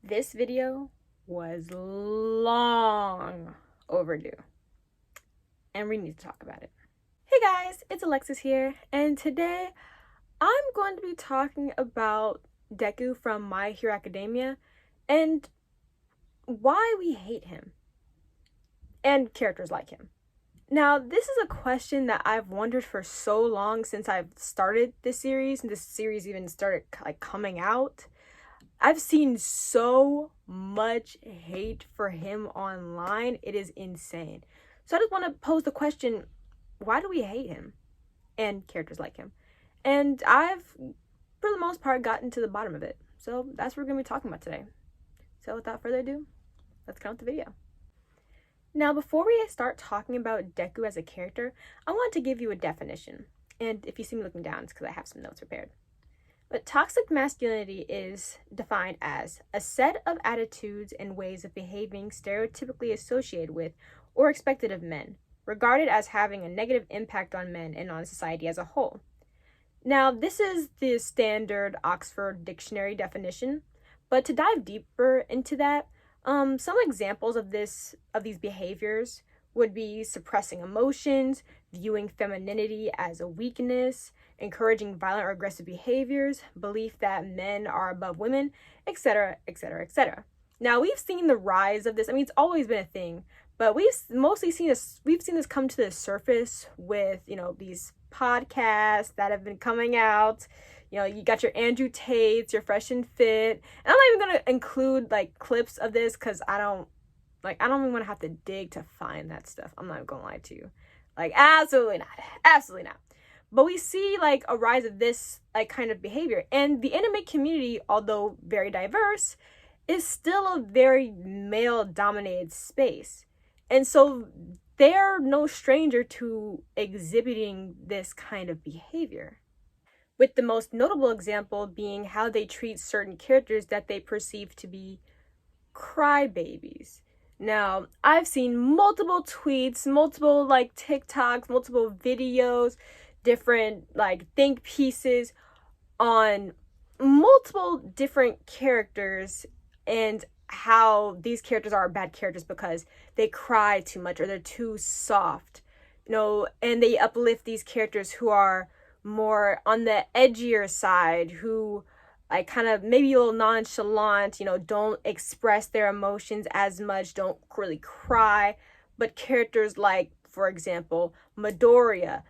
This video was long overdue, and we need to talk about it. Hey guys, it's Alexis here, and today I'm going to be talking about Deku from My Hero Academia and why we hate him and characters like him. Now, this is a question that I've wondered for so long since I've started this series, and this series even started coming out. I've seen so much hate for him online. It is insane. So I just want to pose the question, why do we hate him and characters like him? And I've, for the most part, gotten to the bottom of it. So that's what we're going to be talking about today. So without further ado, let's count the video. Now, before we start talking about Deku as a character, I want to give you a definition. And if you see me looking down, it's because I have some notes prepared. But toxic masculinity is defined as a set of attitudes and ways of behaving stereotypically associated with or expected of men, regarded as having a negative impact on men and on society as a whole. Now, this is the standard Oxford Dictionary definition, but to dive deeper into that, some examples of these behaviors would be suppressing emotions, viewing femininity as a weakness, encouraging violent or aggressive behaviors, belief that men are above women, etc., etc., etc. Now, we've seen the rise of this. I mean, it's always been a thing, but we've seen this come to the surface with, these podcasts that have been coming out. You got your Andrew Tates, your Fresh and Fit. And I'm not even going to include clips of this because I don't even want to have to dig to find that stuff. I'm not even going to lie to you. Absolutely not. Absolutely not. But we see a rise of this kind of behavior. And the anime community, although very diverse, is still a very male-dominated space. And so they're no stranger to exhibiting this kind of behavior, with the most notable example being how they treat certain characters that they perceive to be crybabies. Now, I've seen multiple tweets, multiple TikToks, multiple videos, different think pieces on multiple different characters and how these characters are bad characters because they cry too much or they're too soft, and they uplift these characters who are more on the edgier side, who kind of maybe a little nonchalant, don't express their emotions as much, don't really cry. But characters like, for example, Midoriya,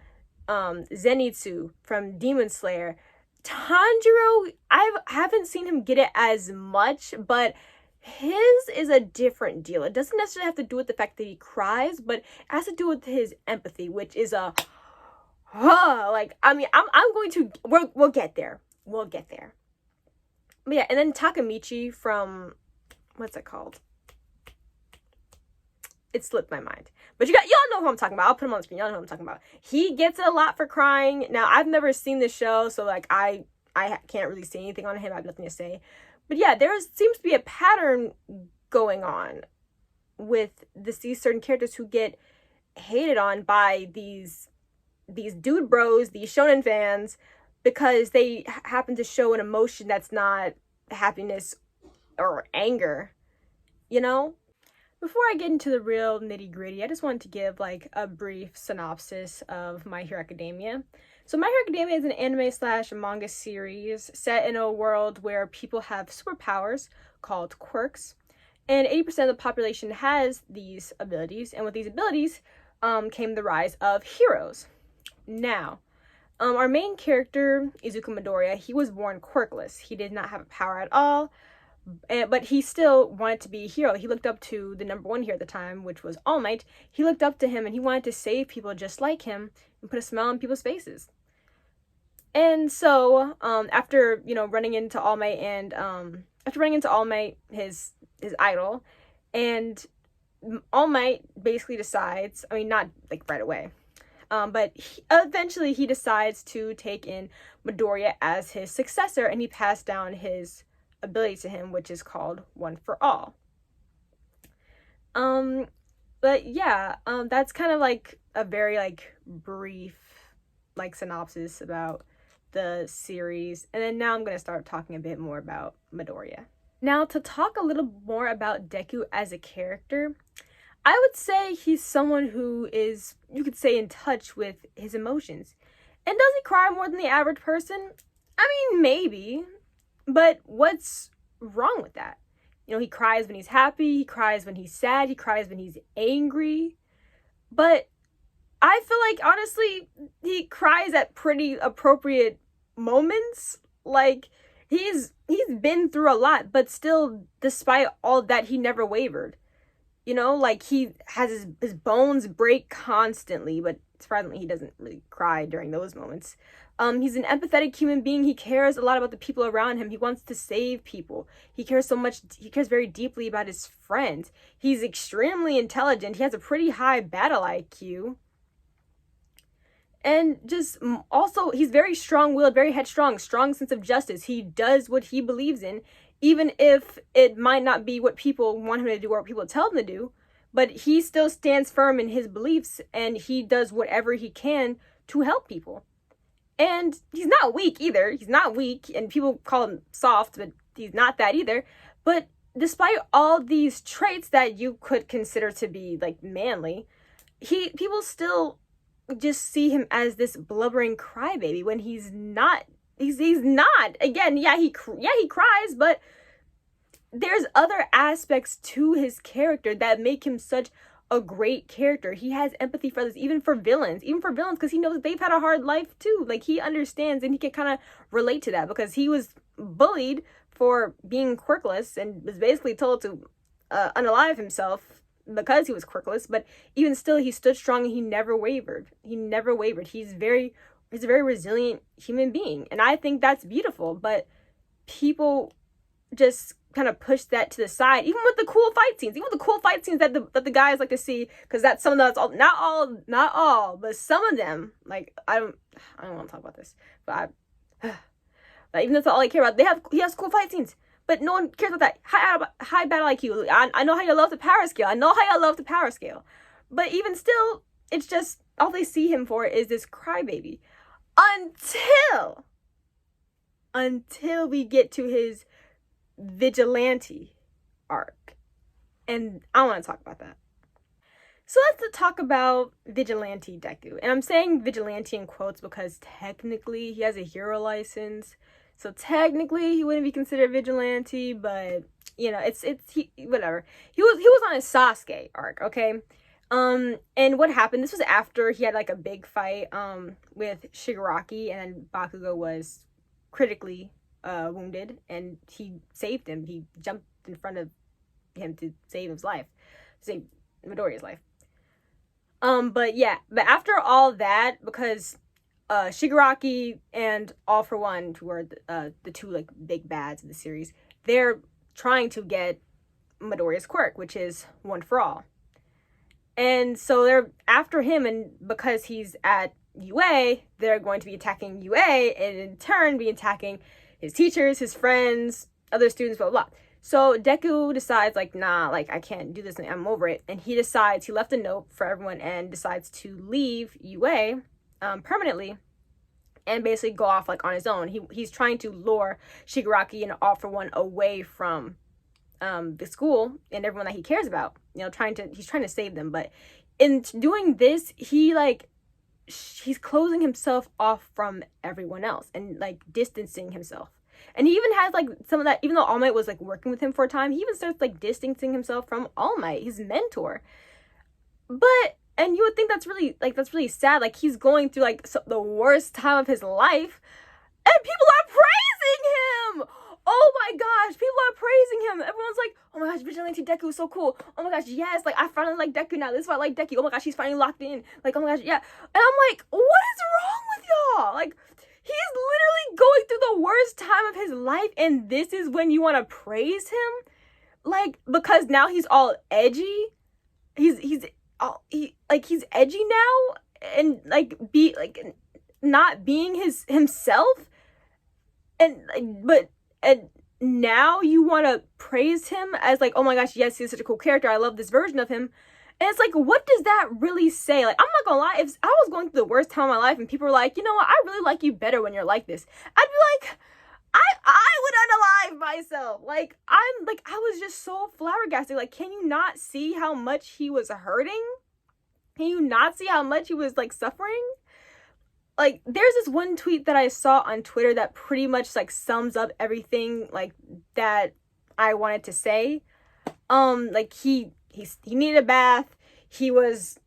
Zenitsu from Demon Slayer, Tanjiro, I haven't seen him get it as much, but his is a different deal. It doesn't necessarily have to do with the fact that he cries, but it has to do with his empathy, which is I'm going to, we'll get there. We'll get there. But yeah, and then Takamichi from, what's it called? It slipped my mind. But y'all know who I'm talking about. I'll put him on the screen. Y'all know who I'm talking about. He gets it a lot for crying. Now, I've never seen the show, so I can't really say anything on him. I have nothing to say. But yeah, there seems to be a pattern going on with these certain characters who get hated on by these dude bros, these shonen fans, because they happen to show an emotion that's not happiness or anger, Before I get into the real nitty gritty, I just wanted to give a brief synopsis of My Hero Academia. So My Hero Academia is an anime/manga series set in a world where people have superpowers called quirks, and 80% of the population has these abilities, and with these abilities came the rise of heroes. Now, our main character, Izuku Midoriya, he was born quirkless. He did not have a power at all, but he still wanted to be a hero. He looked up to the number one hero at the time, which was All Might. He looked up to him, and he wanted to save people just like him and put a smile on people's faces. And so, after running into All Might and his idol, and All Might basically decides, I mean, not right away, but eventually he decides to take in Midoriya as his successor, and he passed down his ability to him, which is called One for All. But yeah, that's kind of a very brief synopsis about the series. And then now I'm going to start talking a bit more about Midoriya. Now, to talk a little more about Deku as a character, I would say he's someone who is, you could say, in touch with his emotions. And does he cry more than the average person? I mean, maybe. But what's wrong with that? You know, he cries when he's happy, he cries when he's sad, he cries when he's angry. But I feel like, honestly, he cries at pretty appropriate moments. Like, he's been through a lot, but still, despite all that, he never wavered. You know, like, he has his bones break constantly, but surprisingly, he doesn't really cry during those moments. He's an empathetic human being. He cares a lot about the people around him. He wants to save people. He cares so much. He cares very deeply about his friends. He's extremely intelligent. He has a pretty high battle IQ. And just also, he's very strong-willed, very headstrong, strong sense of justice. He does what he believes in, even if it might not be what people want him to do or what people tell him to do. But he still stands firm in his beliefs, and he does whatever he can to help people. And he's not weak either. He's not weak, and people call him soft, but he's not that either. But despite all these traits that you could consider to be, like, manly, people still just see him as this blubbering crybaby when he's not. He's not. Again, he cries, but there's other aspects to his character that make him such a great character. He has empathy for others, even for villains, because he knows that they've had a hard life too. Like, he understands and he can kind of relate to that because he was bullied for being quirkless and was basically told to unalive himself because he was quirkless. But even still, he stood strong and he never wavered. He's a very resilient human being, and I think that's beautiful. But people just kind of push that to the side, even with the cool fight scenes, that the guys like to see, because that's some of that's all, not all, but some of them. Like, I don't want to talk about this, but like, even though that's all I care about, he has cool fight scenes, but no one cares about that. High battle IQ. I know how you love the power scale. But even still, it's just all they see him for is this crybaby, until we get to his vigilante arc, and I want to talk about that. So let's talk about vigilante Deku, and I'm saying vigilante in quotes because technically he has a hero license, so technically he wouldn't be considered vigilante, but you know, whatever. He was on his Sasuke arc, okay. And what happened, this was after he had like a big fight with Shigaraki, and Bakugo was critically wounded, and he saved him. He jumped in front of him to save Midoriya's life. But after all that, because Shigaraki and All For One, who are the two like big bads of the series, they're trying to get Midoriya's quirk, which is One For All. And so they're after him, and because he's at UA, they're going to be attacking UA, and in turn be attacking his teachers, his friends, other students, blah, blah, blah. So Deku decides, like, nah, like, I can't do this, and I'm over it. And he left a note for everyone and decides to leave UA permanently and basically go off, like, on his own. He's trying to lure Shigaraki and All For One away from the school and everyone that he cares about. You know, he's trying to save them. But in doing this, he's closing himself off from everyone else and like distancing himself. And he even has like some of that, even though All Might was like working with him for a time, he even starts like distancing himself from All Might, his mentor. And you would think that's really sad. Like, he's going through like the worst time of his life, and people are praising him. Oh my gosh, people are praising him. Everyone's like, oh my gosh, Vigilante Deku is so cool. Oh my gosh, yes, like, I finally like Deku now. This is why I like Deku. Oh my gosh, he's finally locked in. Like, oh my gosh, yeah. And I'm like, what is wrong with y'all? Like, he's literally going through the worst time of his life, and this is when you want to praise him? Like, because now he's all edgy. He's edgy now, and like not being himself, and now you want to praise him as like, oh my gosh, yes, he's such a cool character, I love this version of him. And it's like, what does that really say? Like, I'm not gonna lie, if I was going through the worst time of my life and people were like, you know what, I really like you better when you're like this, I'd be like, I would unalive myself. Like, I was just so flabbergasted. Like, can you not see how much he was hurting? Can you not see how much he was, like, suffering? Like, there's this one tweet that I saw on Twitter that pretty much, like, sums up everything, like, that I wanted to say. Like, he needed a bath. He was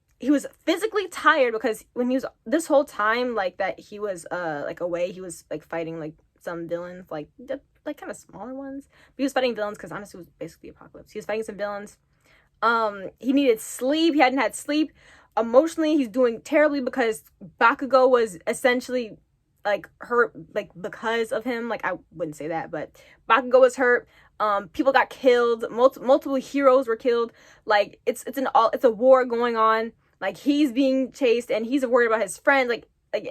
physically tired because when he was, this whole time, like, that he was, like, away, he was, like, fighting, like, some villains, like kind of smaller ones. But he was fighting villains because, honestly, it was basically Apocalypse. He was fighting some villains. He needed sleep. He hadn't had sleep. Emotionally, he's doing terribly because Bakugo was essentially, like, hurt, like, because of him. Like, I wouldn't say that, but Bakugo was hurt. People got killed. Multiple heroes were killed. Like, it's a war going on. Like, he's being chased and he's worried about his friends. Like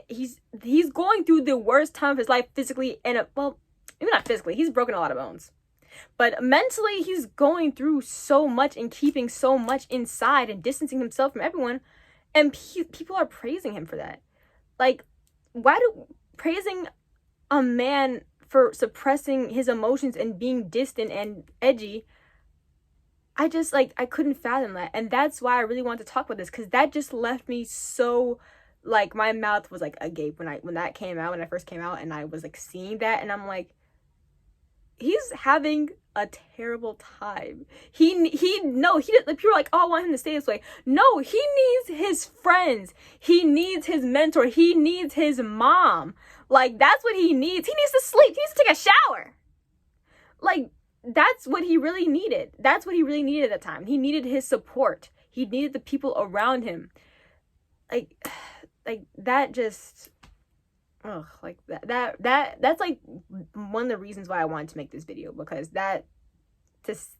he's going through the worst time of his life physically, and well, maybe not physically. He's broken a lot of bones. But mentally, he's going through so much and keeping so much inside and distancing himself from everyone. And people are praising him for that. Like, why do praising a man for suppressing his emotions and being distant and edgy? I just, like, I couldn't fathom that. And that's why I really wanted to talk about this, because that just left me so, like, my mouth was, like, agape when that came out, when I first came out, and I was, like, seeing that, and I'm like, he's having a terrible time. No, people are like, oh, I want him to stay this way. No, he needs his friends. He needs his mentor. He needs his mom. Like, that's what he needs. He needs to sleep. He needs to take a shower. Like, that's what he really needed. That's what he really needed at that time. He needed his support. He needed the people around him. Like that just... Ugh, like that's like one of the reasons why I wanted to make this video, because that, just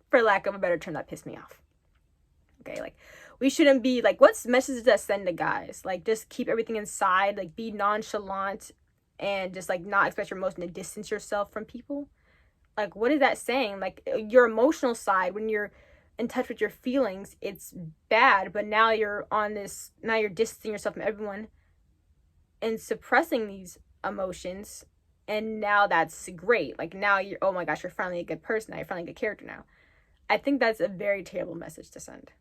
for lack of a better term, that pissed me off. Okay, like, we shouldn't be like, what message does that send to guys? Like, just keep everything inside, like, be nonchalant and just, like, not express your emotion and distance yourself from people. Like, what is that saying? Like, your emotional side, when you're in touch with your feelings, it's bad, but now you're distancing yourself from everyone and suppressing these emotions, and now that's great. Like, now you're, oh my gosh, you're finally a good person now, you're finally a good character now. I think that's a very terrible message to send.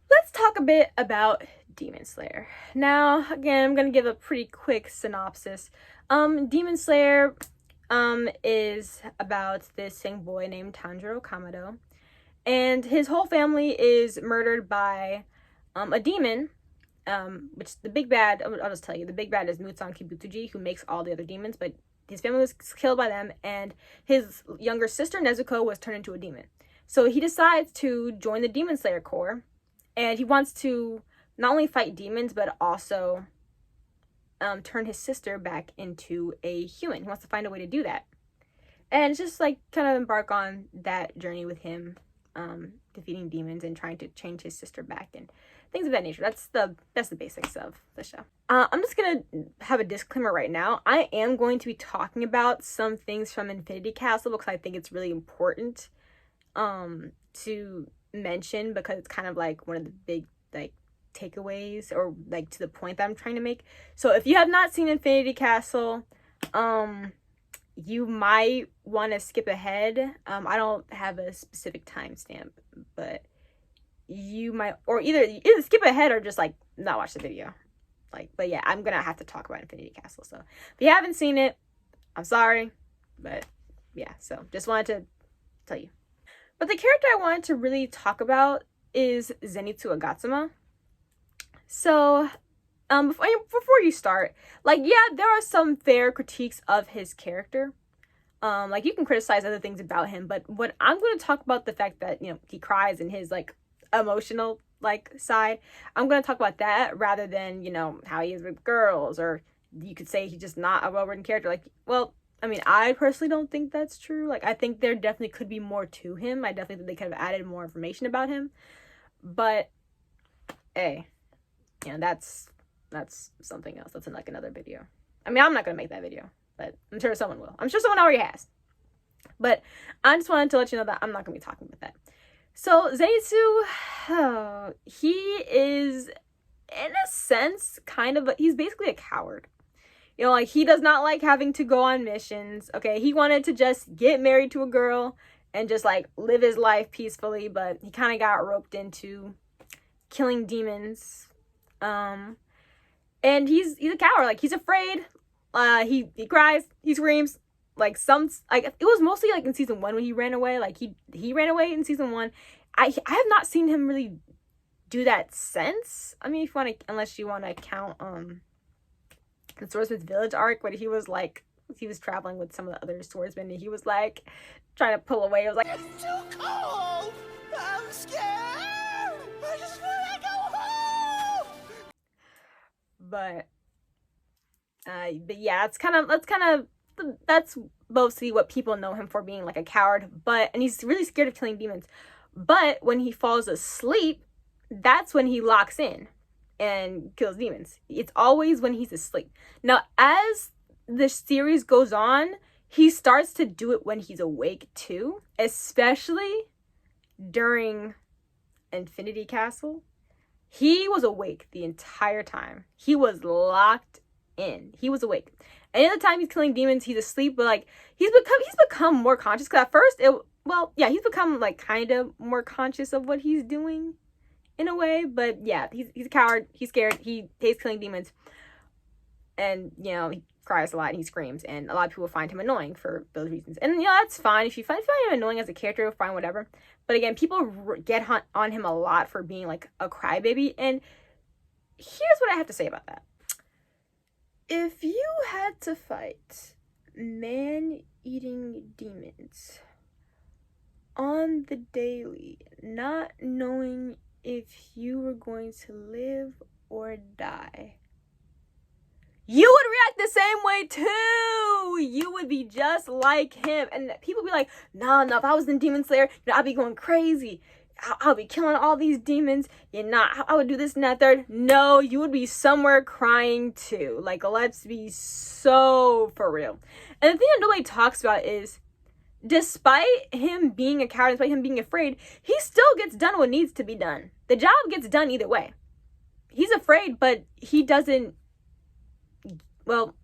Let's talk a bit about Demon Slayer. Now, again, I'm gonna give a pretty quick synopsis. Demon Slayer is about this young boy named Tanjiro Kamado, and his whole family is murdered by a demon. Which the big bad, I'll just tell you, the big bad is Mutsan Kibutsuji, who makes all the other demons, but his family was killed by them, and his younger sister Nezuko was turned into a demon. So he decides to join the Demon Slayer Corps, and he wants to not only fight demons, but also turn his sister back into a human. He wants to find a way to do that. And it's just, like, kind of embark on that journey with him, defeating demons and trying to change his sister back and things of that nature. That's the basics of the show. I'm just gonna have a disclaimer right now. I am going to be talking about some things from Infinity Castle because I think it's really important to mention, because it's kind of like one of the big, like, takeaways, or, like, to the point that I'm trying to make. So if you have not seen Infinity Castle, you might want to skip ahead. I don't have a specific timestamp, but you might, or either skip ahead or just, like, not watch the video. Like, but yeah, I'm gonna have to talk about Infinity Castle. So if you haven't seen it, I'm sorry, but yeah. So just wanted to tell you. But the character I wanted to really talk about is Zenitsu Agatsuma. So before you start, like, yeah, there are some fair critiques of his character. Like, you can criticize other things about him, but what I'm going to talk about, the fact that, you know, he cries in his, like, emotional, like, side. I'm going to talk about that rather than, you know, how he is with girls, or you could say he's just not a well-written character. Like, well, I mean, I personally don't think that's true. Like, I think there definitely could be more to him. I definitely think they could have added more information about him. But, hey, you know, that's something else. That's in, like, another video. I mean, I'm not going to make that video, but I'm sure someone will. I'm sure someone already has. But I just wanted to let you know that I'm not going to be talking about that. So, Zenitsu, he is, in a sense, kind of, he's basically a coward. You know, like, he does not like having to go on missions. Okay, he wanted to just get married to a girl and just, like, live his life peacefully, but he kind of got roped into killing demons. And he's a coward. Like, he's afraid. He cries. He screams. Like, it was mostly, like, in season 1 when he ran away. Like, he ran away in season 1. I have not seen him really do that since. I mean, unless you want to count, the Swordsman's Village arc, where he was traveling with some of the other swordsmen, and he was, like, trying to pull away. It was like, it's too cold! I'm scared! I just want to go home! But yeah, that's mostly what people know him for, being, like, a coward, and he's really scared of killing demons. But when he falls asleep, that's when he locks in and kills demons. It's always when he's asleep. Now, as the series goes on, he starts to do it when he's awake too, especially during Infinity Castle. He was awake the entire time. He was locked in. He was awake. Any other time he's killing demons, he's asleep, but, like, he's become more conscious. Because at first, he's become, like, kind of more conscious of what he's doing in a way. But yeah, he's a coward. He's scared. He hates killing demons. And, you know, he cries a lot and he screams. And a lot of people find him annoying for those reasons. And, you know, that's fine. If you find him annoying as a character, fine, whatever. But again, people get on him a lot for being, like, a crybaby. And here's what I have to say about that. If you had to fight man-eating demons on the daily, not knowing if you were going to live or die, you would react the same way too. You would be just like him. And people be like, no, if I was in Demon Slayer, you know, I'd be going crazy. I'll be killing all these demons. I would do this and that third. No, you would be somewhere crying too. Like, let's be so for real. And the thing that nobody talks about is, despite him being a coward, despite him being afraid, he still gets done what needs to be done. The job gets done either way. He's afraid, but he doesn't, well,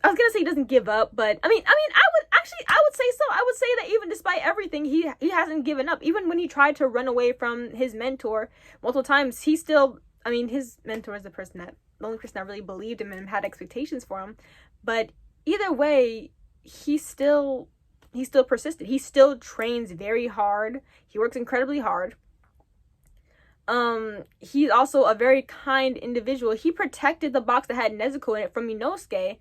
I was gonna say he doesn't give up, but I would say so. I would say that even despite everything, he hasn't given up. Even when he tried to run away from his mentor multiple times, his mentor is the only person that really believed him and had expectations for him. But either way, he still persisted. He still trains very hard. He works incredibly hard. He's also a very kind individual. He protected the box that had Nezuko in it from Inosuke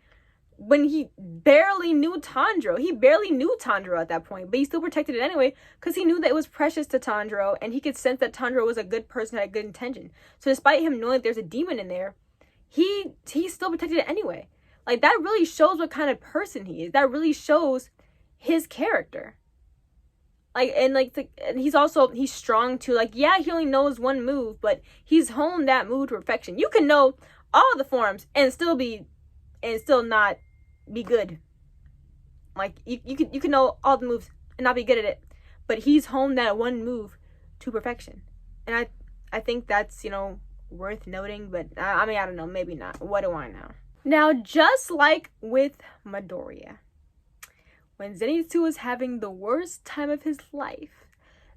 when he barely knew Tanjiro. He barely knew Tanjiro at that point, but he still protected it anyway because he knew that it was precious to Tanjiro, and he could sense that Tanjiro was a good person, had good intention. So despite him knowing that there's a demon in there, he still protected it anyway. Like, that really shows what kind of person he is. That really shows his character. Like, and he's strong too. Like, yeah, he only knows one move, but he's honed that move to perfection. You can know all the forms and still not be good. Like, you can know all the moves and not be good at it, but he's honed that one move to perfection. And I think that's, you know, worth noting. But I don't know, maybe not. What do I know? Now, just like with Midoriya, when Zenitsu was having the worst time of his life,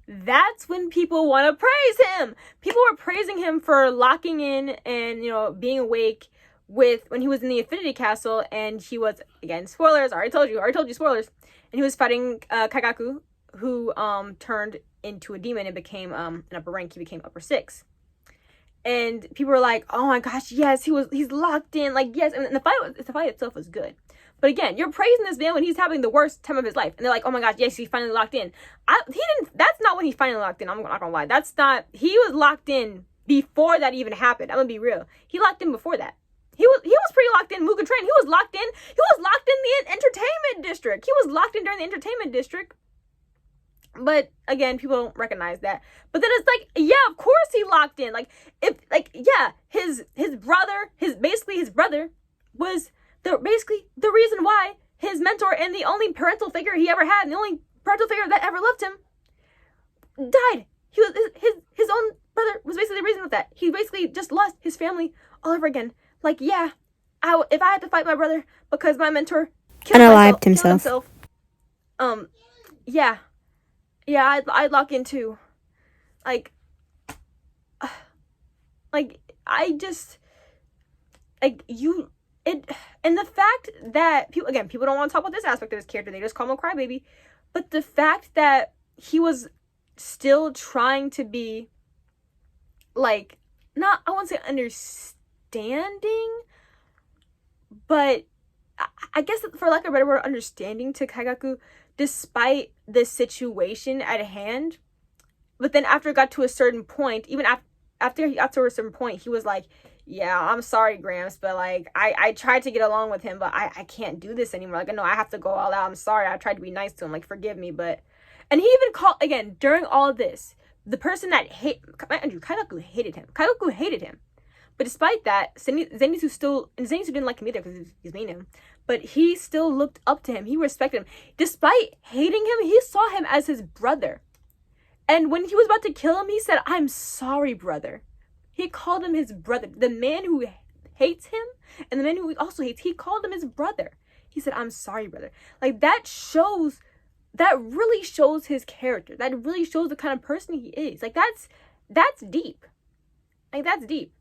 that's when people want to praise him. People were praising him for locking in and, you know, being awake when he was in the Infinity Castle, and he was, again, spoilers, I already told you spoilers, and he was fighting Kagaku, who turned into a demon and became an upper rank. He became upper 6. And people were like, oh my gosh, yes, he's locked in, like, yes. And the fight itself was good. But again, you're praising this man when he's having the worst time of his life. And they're like, oh my gosh, yes, he finally locked in. That's not when he finally locked in. I'm not gonna lie. He was locked in before that even happened. I'm gonna be real. He locked in before that. He was pretty locked in. Mugen Train. He was locked in the entertainment district. He was locked in during the entertainment district. But again, people don't recognize that. But then it's like, yeah, of course he locked in. His brother was the reason why his mentor and the only parental figure he ever had, and the only parental figure that ever loved him, died. His own brother was basically the reason of that. He basically just lost his family all over again. Like, yeah, if I had to fight my brother because my mentor Unalived killed himself. himself, yeah, I'd lock in too. Like, I just, you, it, and the fact that people don't want to talk about this aspect of his character. They just call him a crybaby. But the fact that he was still trying to be, like, not, I won't say understanding, but I guess for lack of a better word, understanding to Kaigaku, despite the situation at hand. But then after it got to a certain point, even after he got to a certain point, he was like, yeah, I'm sorry, Gramps, but like I tried to get along with him, but I can't do this anymore. Like, no, I have to go all out. I'm sorry. I tried to be nice to him. Like, forgive me. But, and he even called, again, during all of this, the person that Kaigaku hated him. Kaigaku hated him. But despite that, Zenitsu didn't like him either because he's mean to him. But he still looked up to him. He respected him. Despite hating him, he saw him as his brother. And when he was about to kill him, he said, I'm sorry, brother. He called him his brother. The man who hates him and the man who also hates, he called him his brother. He said, I'm sorry, brother. Like, that really shows his character. That really shows the kind of person he is. Like, that's deep. Like, that's deep.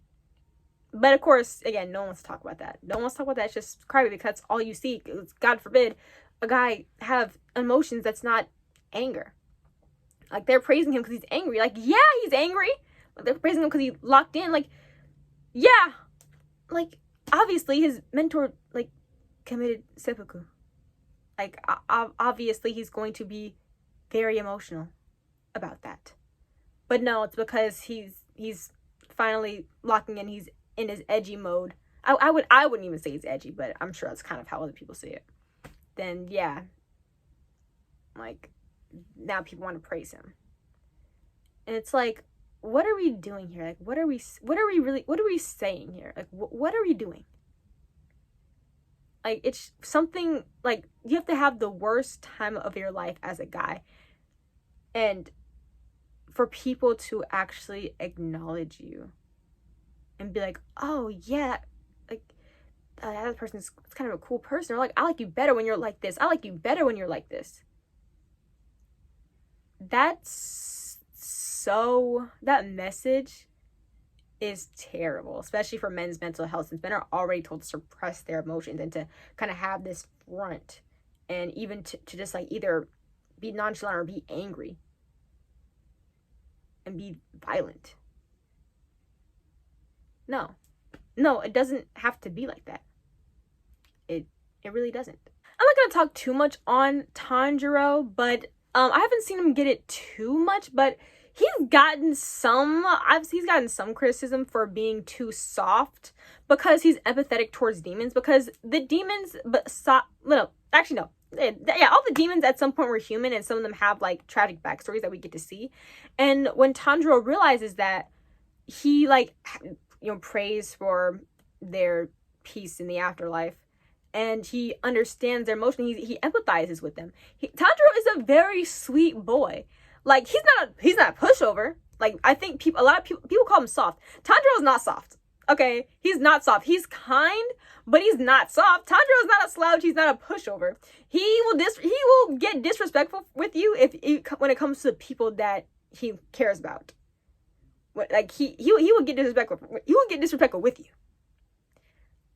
But of course, again, no one wants to talk about that. No one wants to talk about that. It's just crybaby because that's all you see. God forbid a guy have emotions that's not anger. Like, they're praising him because he's angry. Like, yeah, he's angry. Like, they're praising him because he locked in. Like, yeah. Like, obviously, his mentor, like, committed seppuku. Like, obviously, he's going to be very emotional about that. But no, it's because he's finally locking in. He's in his edgy mode. I wouldn't even say he's edgy, but I'm sure that's kind of how other people see it. Then, yeah. Like, now people want to praise him. And it's like, what are we doing here? Like, what are we saying here? Like, what are we doing? Like, it's something, like, you have to have the worst time of your life as a guy. And for people to actually acknowledge you and be like, oh, yeah, like, that other person's kind of a cool person. Or like, I like you better when you're like this. I like you better when you're like this. That message is terrible, especially for men's mental health, since men are already told to suppress their emotions and to kind of have this front, and even to just like either be nonchalant or be angry and be violent. No, it doesn't have to be like that. It really doesn't. I'm not going to talk too much on Tanjiro, but I haven't seen him get it too much, but he's gotten some criticism for being too soft because he's empathetic towards demons, because the demons, all the demons at some point were human, and some of them have like tragic backstories that we get to see. And when Tanjiro realizes that, he like, prays for their peace in the afterlife, and he understands their emotion. He empathizes with them. Tanjiro is a very sweet boy. Like, he's not a pushover. Like, I think a lot of people call him soft. Tanjiro is not soft. Okay, he's not soft. He's kind, but he's not soft. Tanjiro is not a slouch. He's not a pushover. He will get disrespectful with you when it comes to the people that he cares about. Like, he will get disrespectful. He will get disrespectful with you.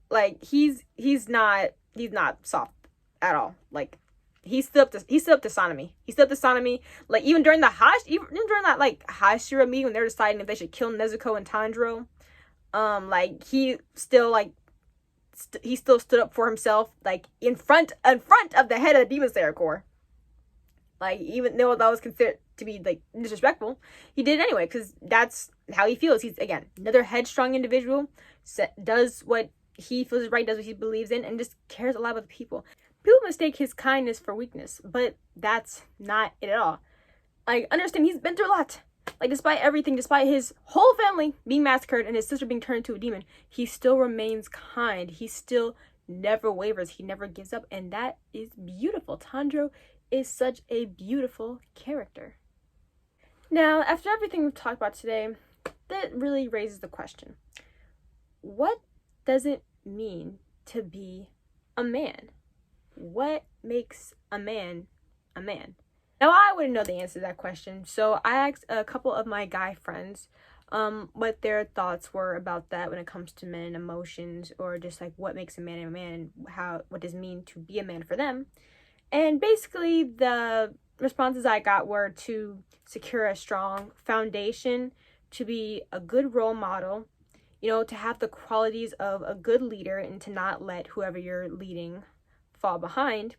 Like, he's not soft at all. Like, he stood up to Sanemi. He stood up to Sanemi. Like, even during that like Hashira meeting when they were deciding if they should kill Nezuko and Tanjiro, like, he still stood up for himself, like, in front of the head of the Demon Slayer Corps. Like, even though that was considered to be like disrespectful, he did it anyway because that's how he feels. He's, again, another headstrong individual. Does what he feels is right, does what he believes in, and just cares a lot about the people. People mistake his kindness for weakness, but that's not it at all. Like, understand, he's been through a lot. Like, despite everything, despite his whole family being massacred and his sister being turned into a demon, he still remains kind. He still never wavers. He never gives up, and that is beautiful. Tanjiro is such a beautiful character. Now, after everything we've talked about today, that really raises the question: what does it mean to be a man? What makes a man a man? Now, I wouldn't know the answer to that question, so I asked a couple of my guy friends what their thoughts were about that when it comes to men and emotions, or just like what makes a man a man, and what does it mean to be a man for them. And basically the responses I got were to secure a strong foundation, to be a good role model, to have the qualities of a good leader, and to not let whoever you're leading fall behind.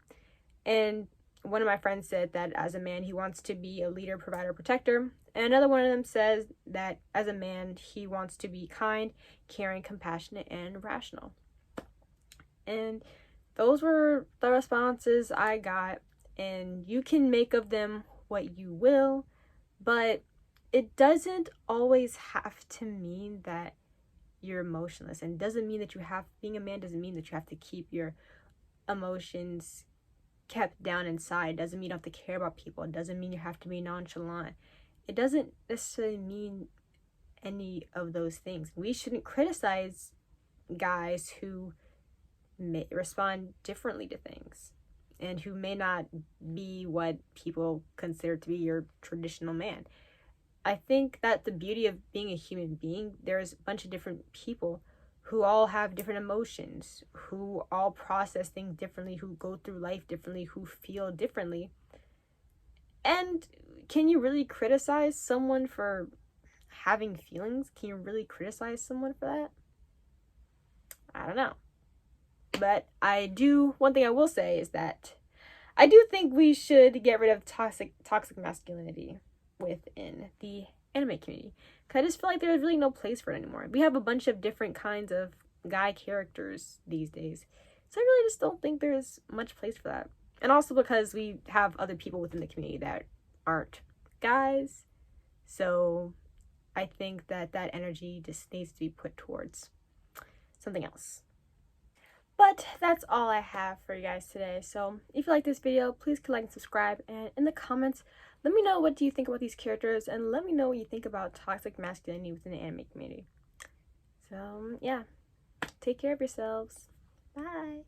And one of my friends said that as a man, he wants to be a leader, provider, protector. And another one of them says that as a man, he wants to be kind, caring, compassionate, and rational. And those were the responses I got. And you can make of them what you will, but it doesn't always have to mean that you're emotionless. And doesn't mean that being a man doesn't mean that you have to keep your emotions kept down inside. It doesn't mean you have to care about people. It doesn't mean you have to be nonchalant. It doesn't necessarily mean any of those things. We shouldn't criticize guys who may respond differently to things and who may not be what people consider to be your traditional man. I think that the beauty of being a human being, there's a bunch of different people who all have different emotions, who all process things differently, who go through life differently, who feel differently. And can you really criticize someone for having feelings? Can you really criticize someone for that? I don't know. But one thing I will say is that I do think we should get rid of toxic masculinity within the anime community. Because I just feel like there's really no place for it anymore. We have a bunch of different kinds of guy characters these days. So I really just don't think there's much place for that. And also because we have other people within the community that aren't guys. So I think that energy just needs to be put towards something else. But that's all I have for you guys today. So if you like this video, please click like and subscribe. And in the comments, let me know what do you think about these characters. And let me know what you think about toxic masculinity within the anime community. So yeah, take care of yourselves. Bye.